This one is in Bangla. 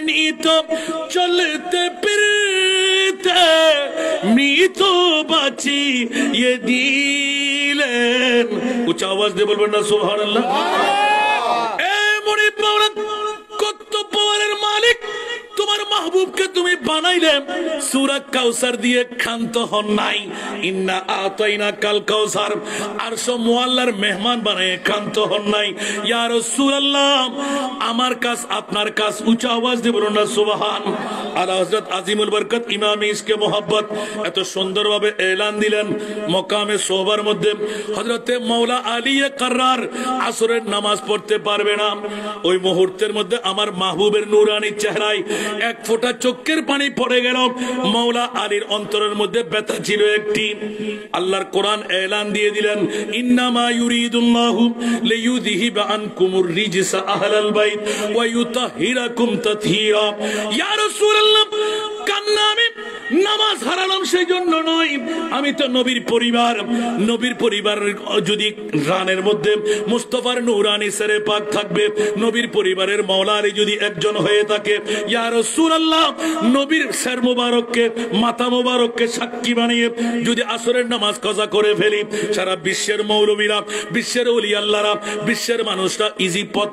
नहीं तो चलते फिरते मृत बाची ये दिलेन। उच्च आवाज दे बोलবেন না সুবহানাল্লাহ। এ মুনিব মাওলানা কত পাওয়ারের মালিক, তোমার মাহবুবকে তুমি বানাইলে সূরা কাউসার দিয়ে ক্ষান্ত হন নাই। ইন্না আতাইনা কাল কাউসার আরশ মুআল্লার মেহমান বানায় ক্ষান্ত হন নাই। ইয়া রাসূলুল্লাহ, আমার কাজ আপনার কাজ। উচ্চ আওয়াজ দিয়ে বলুন না সুবহান। আলা হযরত আজিমুল বরকত ইমাম ইসকে মোহাব্বত এত সুন্দরভাবে এলান দিলেন মকামে সোহবার মধ্যে। হযরতে মাওলা আলী কাররার আসরের নামাজ পড়তে পারবে না, ওই মুহূর্তের মধ্যে আমার মাহবুবের নূরানি চেহারায় এক ফোঁটা চোখের পানি পড়ে গেল। মাওলা আলীর অন্তরের মধ্যে ব্যথা ছিল একটি। আল্লাহর কোরআন এলান দিয়ে দিলেন, ইন্নামা ইউরিদুল্লাহু লিইউযহিবা আনকুমুর রিজসা আহলাল বাইত ওয়া ইউতাহিরাকুম তাতহীরা। ইয়া রাসূলুল্লাহ, কান্না আমি নামাজ হারালাম সেই জন্য নয়, আমি তো নবীর পরিবার। নবীর পরিবার যদি রানের মধ্যে মুস্তাফার নূরানি সেরে পাক থাকবে, নবীর পরিবারের মাওলা আলী যদি একজন হয়ে থাকে, ইয়া রাসূলুল্লাহ, নবীর সের মোবারককে মাথা মোবারককে সাক্ষী বানিয়ে যদি আসরের নামাজ কাজা করে ফেলি, সারা বিশ্বের মৌলবীরা, বিশ্বের ওলি আল্লাহরা, বিশ্বের মানুষরা ইজি পথ